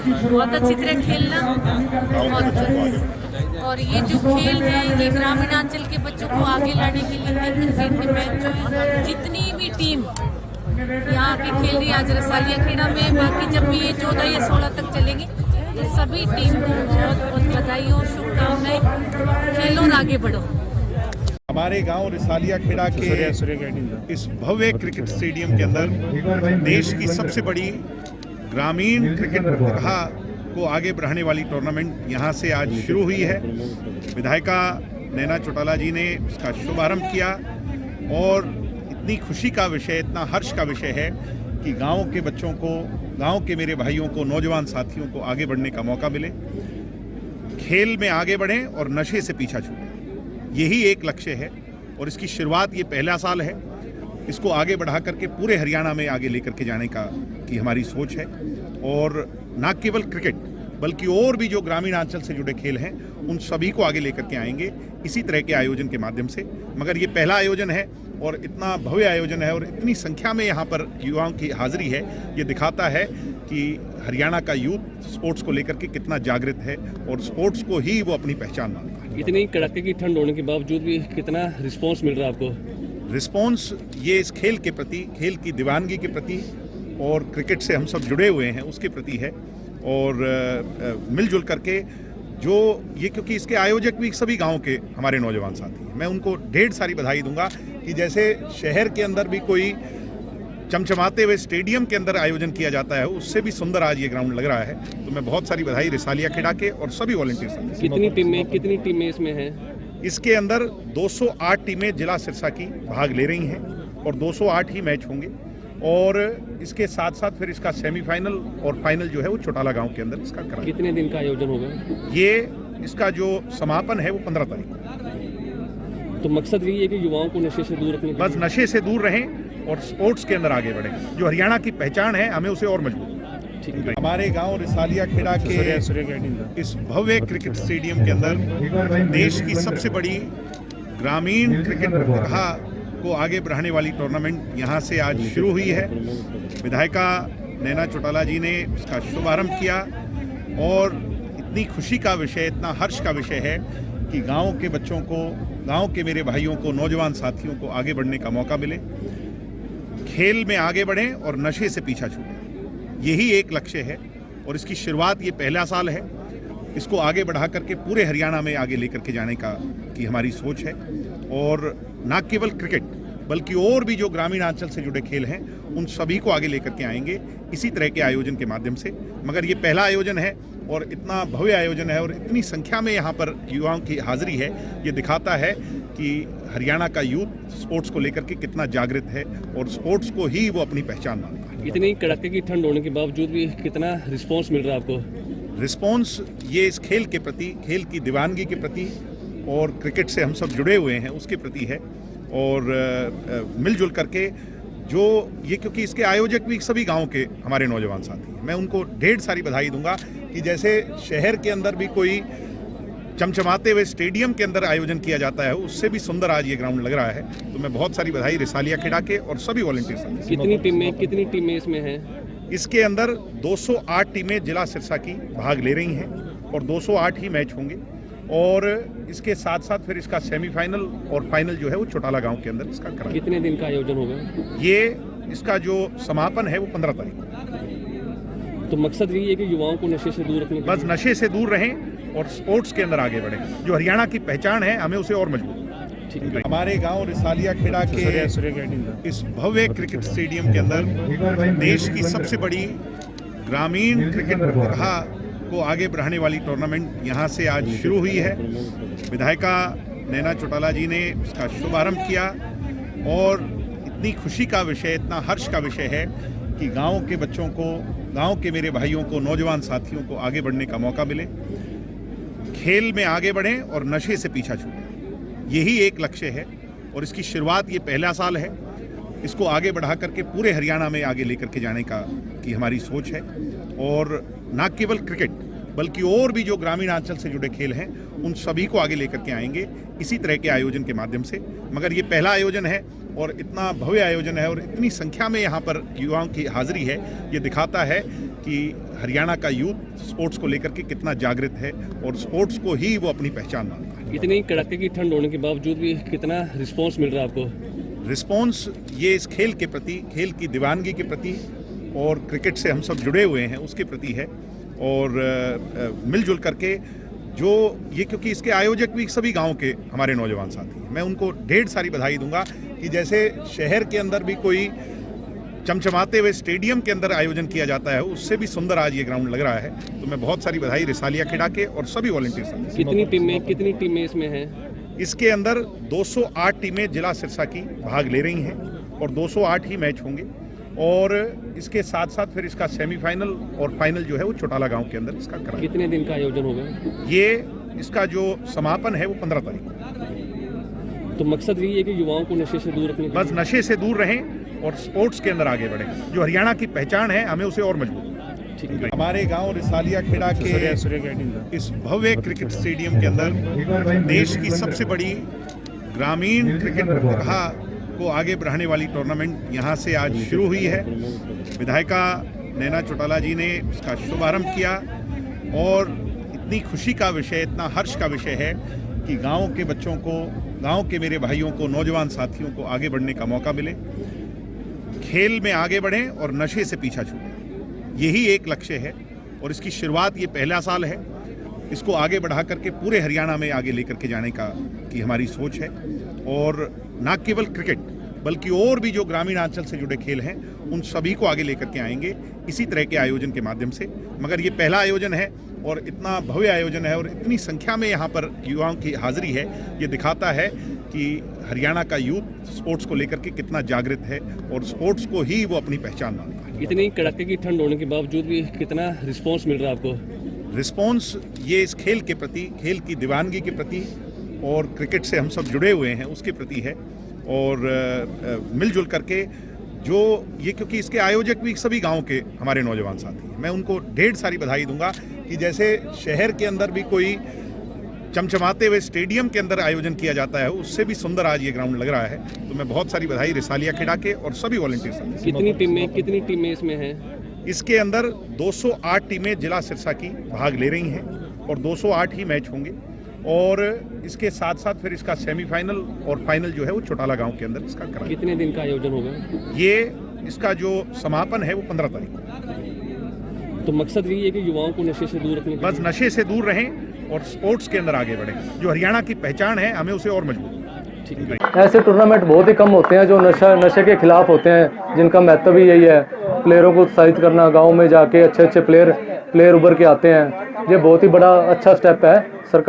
बहुत अच्छी तरह खेलना और ये जो खेल है ये ग्रामीणांचल के बच्चों को आगे लाने के लिए क्रिकेट के मैच जो है जितनी भी टीम यहाँ की खेल रही है आज रसालिया खेड़ा में, बाकी जब भी ये 14 या 16 तक चलेंगे तो सभी टीम को बहुत बहुत बधाई और शुभकामनाएं। खेलो और आगे बढ़ो। हमारे गांव रिसालिया खेड़ा के इस भव्य क्रिकेट स्टेडियम के अंदर देश की सबसे बड़ी ग्रामीण क्रिकेट प्रतिभा को आगे बढ़ाने वाली टूर्नामेंट यहां से आज शुरू हुई है। विधायिका नैना चौटाला जी ने इसका शुभारंभ किया और इतनी खुशी का विषय, इतना हर्ष का विषय है कि गांव के बच्चों को, गांव के मेरे भाइयों को, नौजवान साथियों को आगे बढ़ने का मौका मिले, खेल में आगे बढ़ें और नशे से पीछा छूटें। यही एक लक्ष्य है और इसकी शुरुआत ये पहला साल है। इसको आगे बढ़ा करके पूरे हरियाणा में आगे लेकर के जाने की हमारी सोच है और न केवल क्रिकेट बल्कि और भी जो ग्रामीणांचल से जुड़े खेल हैं उन सभी को आगे लेकर के आएंगे इसी तरह के आयोजन के माध्यम से। मगर ये पहला आयोजन है और इतना भव्य आयोजन है और इतनी संख्या में यहाँ पर युवाओं की हाजिरी है, ये दिखाता है कि हरियाणा का यूथ स्पोर्ट्स को लेकर के कितना जागृत है और स्पोर्ट्स को ही वो अपनी पहचान मानता है। इतनी कड़ाके की ठंड होने के बावजूद भी कितना रिस्पांस मिल रहा है आपको? रिस्पांस ये इस खेल के प्रति, खेल की दीवानगी के प्रति और क्रिकेट से हम सब जुड़े हुए हैं उसके प्रति है और मिलजुल करके जो ये, क्योंकि इसके आयोजक भी सभी गांव के हमारे नौजवान साथी हैं, मैं उनको ढेर सारी बधाई दूंगा कि जैसे शहर के अंदर भी कोई चमचमाते हुए स्टेडियम के अंदर आयोजन किया जाता है उससे भी सुंदर आज ये ग्राउंड लग रहा है। तो मैं बहुत सारी बधाई रिसालिया खेड़ा के और सभी वॉलंटियर्स। कितनी टीमें इसमें हैं? इसके अंदर 208 टीमें जिला सिरसा की भाग ले रही हैं और 208 ही मैच होंगे और इसके साथ साथ फिर इसका सेमीफाइनल और फाइनल जो है वो चौटाला गांव के अंदर इसका करा। कितने दिन का आयोजन होगा? ये इसका जो समापन है वो 15 तारीख को। तो मकसद यही है कि युवाओं को नशे से दूर रखने, बस नशे से दूर रहें और स्पोर्ट्स के अंदर आगे बढ़ें। जो हरियाणा की पहचान है हमें उसे और मजबूत। हमारे गांव रिसालिया खेड़ा के इस भव्य क्रिकेट स्टेडियम के अंदर देश की सबसे बड़ी ग्रामीण क्रिकेट प्रतिभा को आगे बढ़ाने वाली टूर्नामेंट यहां से आज शुरू हुई है। विधायिका नैना चौटाला जी ने इसका शुभारंभ किया और इतनी खुशी का विषय, इतना हर्ष का विषय है कि गांव के बच्चों को, गांव के मेरे भाइयों को, नौजवान साथियों को आगे बढ़ने का मौका मिले, खेल में आगे बढ़ें और नशे से पीछा छूटें। यही एक लक्ष्य है और इसकी शुरुआत ये पहला साल है। इसको आगे बढ़ा करके पूरे हरियाणा में आगे लेकर के जाने की हमारी सोच है और न केवल क्रिकेट बल्कि और भी जो ग्रामीणांचल से जुड़े खेल हैं उन सभी को आगे लेकर के आएंगे इसी तरह के आयोजन के माध्यम से। मगर ये पहला आयोजन है और इतना भव्य आयोजन है और इतनी संख्या में यहाँ पर युवाओं की हाजिरी है, ये दिखाता है कि हरियाणा का यूथ स्पोर्ट्स को लेकर के कितना जागृत है और स्पोर्ट्स को ही वो अपनी पहचान मानता है। इतनी कड़ाके की ठंड होने के बावजूद भी कितना रिस्पांस मिल रहा है आपको? रिस्पांस ये इस खेल के प्रति, खेल की दीवानगी के प्रति और क्रिकेट से हम सब जुड़े हुए हैं उसके प्रति है और मिलजुल करके जो ये, क्योंकि इसके आयोजक भी सभी गांव के हमारे नौजवान साथी हैं, मैं उनको ढेर सारी बधाई दूंगा कि जैसे शहर के अंदर भी कोई चमचमाते हुए स्टेडियम के अंदर आयोजन किया जाता है उससे भी सुंदर आज ये ग्राउंड लग रहा है। तो मैं बहुत सारी बधाई रिसालिया खेड़ा के और सभी वॉलंटियर्स। कितनी टीमें इसमें हैं? इसके अंदर 208 टीमें जिला सिरसा की भाग ले रही हैं और 208 ही मैच होंगे और इसके साथ साथ फिर इसका सेमीफाइनल और फाइनल जो है वो चौटाला गांव के अंदर इसका करा। कितने दिन का आयोजन होगा? ये इसका जो समापन है वो 15 तारीख को। तो मकसद यही है कि युवाओं को नशे से दूर रखने, बस नशे से दूर रहें और स्पोर्ट्स के अंदर आगे बढ़ें। जो हरियाणा की पहचान है हमें उसे और मजबूत। हमारे गांव रिसालिया खेड़ा के इस भव्य क्रिकेट स्टेडियम के अंदर देश की सबसे बड़ी ग्रामीण क्रिकेट प्रतिभा को आगे बढ़ाने वाली टूर्नामेंट यहां से आज शुरू हुई है। विधायिका नैना चौटाला जी ने इसका शुभारंभ किया और इतनी खुशी का विषय, इतना हर्ष का विषय है कि गांव के बच्चों को, गांव के मेरे भाइयों को, नौजवान साथियों को आगे बढ़ने का मौका मिले, खेल में आगे बढ़ें और नशे से पीछा छूटें। यही एक लक्ष्य है और इसकी शुरुआत ये पहला साल है। इसको आगे बढ़ा करके पूरे हरियाणा में आगे लेकर के जाने की हमारी सोच है और न केवल क्रिकेट बल्कि और भी जो ग्रामीणांचल से जुड़े खेल हैं उन सभी को आगे लेकर के आएंगे इसी तरह के आयोजन के माध्यम से। मगर ये पहला आयोजन है और इतना भव्य आयोजन है और इतनी संख्या में यहाँ पर युवाओं की हाजिरी है, ये दिखाता है कि हरियाणा का यूथ स्पोर्ट्स को लेकर के कितना जागृत है और स्पोर्ट्स को ही वो अपनी पहचान मानता है। इतनी कड़ाके की ठंड होने के बावजूद भी कितना रिस्पांस मिल रहा है आपको? रिस्पांस ये इस खेल के प्रति, खेल की दीवानगी के प्रति और क्रिकेट से हम सब जुड़े हुए हैं उसके प्रति है। और मिलजुल करके जो ये, क्योंकि इसके आयोजक भी सभी गांव के हमारे नौजवान साथी हैं, मैं उनको ढेर सारी बधाई दूंगा कि जैसे शहर के अंदर भी कोई चमचमाते हुए स्टेडियम के अंदर आयोजन किया जाता है, उससे भी सुंदर आज ये ग्राउंड लग रहा है। तो मैं बहुत सारी बधाई रिसालिया खेड़ा के और सभी वॉलंटियर्स। कितनी टीमें इसमें हैं? इसके अंदर 208 टीमें जिला सिरसा की भाग ले रही हैं और 208 ही मैच होंगे। और इसके साथ साथ फिर इसका सेमीफाइनल और फाइनल जो है वो चौटाला गांव के अंदर इसका कराया। कितने दिन का आयोजन होगा? ये इसका जो समापन है वो 15 तारीख को। तो मकसद यही है कि युवाओं को नशे से दूर रखने, बस नशे से दूर रहें और स्पोर्ट्स के अंदर आगे बढ़ें। जो हरियाणा की पहचान है हमें उसे और मजबूत। हमारे गांव रिसालिया खेड़ा के इस भव्य क्रिकेट स्टेडियम के अंदर देश की सबसे बड़ी ग्रामीण क्रिकेट प्रतिभा को आगे बढ़ाने वाली टूर्नामेंट यहाँ से आज शुरू हुई है। विधायिका नैना चौटाला जी ने उसका शुभारंभ किया और इतनी खुशी का विषय, इतना हर्ष का विषय है कि गांव के बच्चों को, गांव के मेरे भाइयों को, नौजवान साथियों को आगे बढ़ने का मौका मिले, खेल में आगे बढ़ें और नशे से पीछा छूटें। यही एक लक्ष्य है और इसकी शुरुआत ये पहला साल है। इसको आगे बढ़ा करके पूरे हरियाणा में आगे लेकर के जाने का की हमारी सोच है। और न केवल क्रिकेट बल्कि और भी जो ग्रामीण अंचल से जुड़े खेल हैं उन सभी को आगे लेकर के आएंगे इसी तरह के आयोजन के माध्यम से। मगर ये पहला आयोजन है और इतना भव्य आयोजन है और इतनी संख्या में यहाँ पर युवाओं की हाजिरी है, ये दिखाता है कि हरियाणा का यूथ स्पोर्ट्स को लेकर के कितना जागृत है और स्पोर्ट्स को ही वो अपनी पहचान मानता है। इतनी कड़ाके की ठंड होने के बावजूद भी कितना रिस्पांस मिल रहा है आपको? रिस्पांस ये इस खेल के प्रति, खेल की दीवानगी के प्रति और क्रिकेट से हम सब जुड़े हुए हैं उसके प्रति है। और मिलजुल करके जो ये, क्योंकि इसके आयोजक भी सभी गांव के हमारे नौजवान साथी हैं, मैं उनको ढेर सारी बधाई दूंगा कि जैसे शहर के अंदर भी कोई चमचमाते हुए स्टेडियम के अंदर आयोजन किया जाता है, उससे भी सुंदर आज ये ग्राउंड लग रहा है। तो मैं बहुत सारी बधाई रिसालिया खेड़ा के और सभी वॉलंटियर्स। कितनी टीमें इसमें हैं? इसके अंदर 208 टीमें जिला सिरसा की भाग ले रही हैं और 208 ही मैच होंगे। और इसके साथ साथ फिर इसका सेमीफाइनल और फाइनल जो है वो चौटाला गांव के अंदर इसका कराया। कितने दिन का आयोजन होगा? ये इसका जो समापन है वो 15 तारीख को। तो मकसद यही है कि युवाओं को नशे से दूर रखने, बस नशे से दूर रहें और स्पोर्ट्स के अंदर आगे बढ़ें। जो हरियाणा की पहचान है हमें उसे और मजबूत। ऐसे टूर्नामेंट बहुत ही कम होते हैं जो नशे के खिलाफ होते हैं, जिनका महत्व भी यही है प्लेयरों को उत्साहित करना, गांव में जाके अच्छे प्लेयर उभर के आते हैं। ये बहुत ही बड़ा अच्छा स्टेप है सरकार